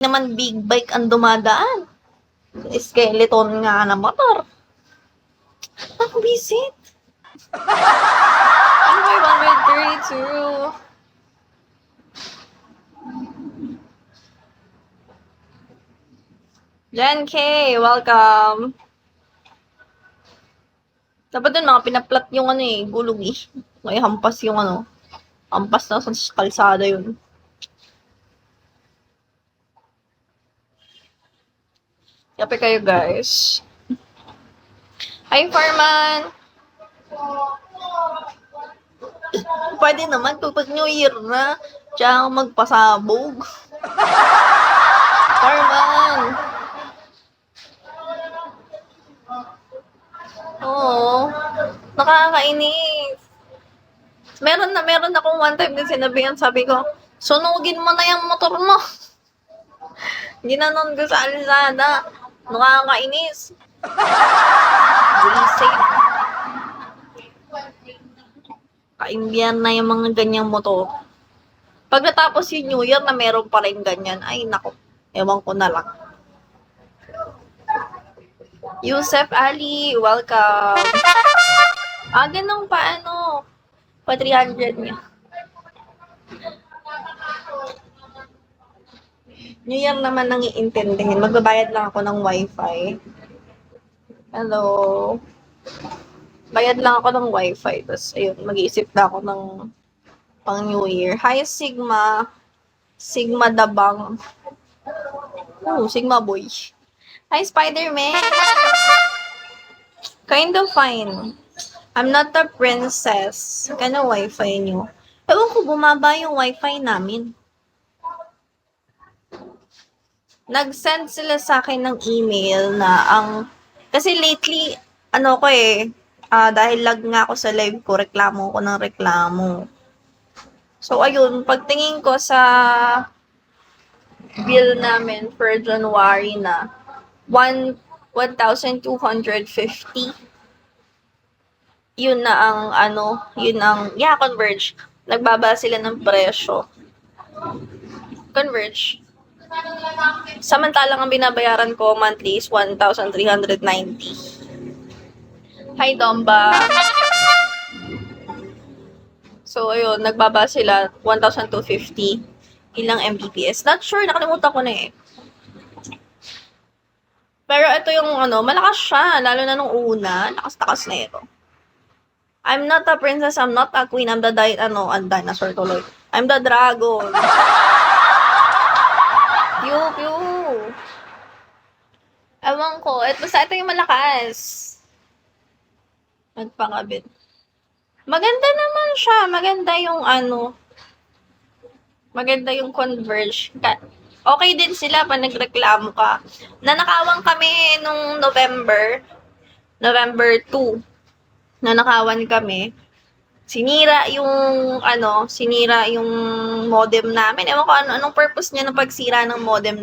Naman big bike ang dumadaan. Skeleton nga na motor. Ang visit. Ano ba 132? Jen K, welcome. Dapat dun mga pinaplat yung gulong eh. May hampas yung hampas na sa kalsada yun. Kape kayo guys. Hi Farman! Pwede naman kapag New Year na, tsaka magpasabog. Farman! Oo. Nakakainis. Meron akong one time din sinabihan, sabi ko, sunugin mo na yung motor mo. Ginanon ko sa alsada. Nakakainis. Bulisip. Kaimbiyan na yung mga ganyang motor. Pag natapos yung New Year na meron pa rin ganyan, ay nako, ewan ko na lang. Yusef Ali, welcome. Ganun pa pa 300 niya. New Year naman nang iintindihin. Magbabayad lang ako ng wifi. Hello. Bayad lang ako ng wifi. Tapos, ayun, mag-iisip na ako ng pang New Year. Hi, Sigma. Sigma Dabang. Oh, Sigma Boy. Hi, Spider-Man. Kind of fine. I'm not a princess. Kano wifi nyo? Ewan ko, bumaba yung wifi namin. Nag-send sila sa akin ng email na kasi lately, dahil lag nga ako sa live ko, reklamo ko ng reklamo. So, ayun, pagtingin ko sa bill namin for January na 1,250. Yun na Converge. Nagbaba sila ng presyo. Converge. Samantalang ang binabayaran ko monthly is 1,390. Hi, Domba. So, ayun, nagbaba sila 1,250. Ilang Mbps. Not sure, nakalimutan ko na eh. Pero ito yung malakas siya. Lalo na nung una. Lakas-takas na ito. I'm not a princess, I'm not a queen, I'm the dinosaur tuloy. I'm the dragon. Pew, pew. Ewan ko. Basta ito yung malakas. Nagpangabit. Maganda naman siya. Maganda yung Converge. Okay din sila pa nagreklamo ka. Nanakawan kami nung November 2. Nanakawan kami. Sinira yung modem namin. Ewan ko anong purpose niya ng pagsira ng modem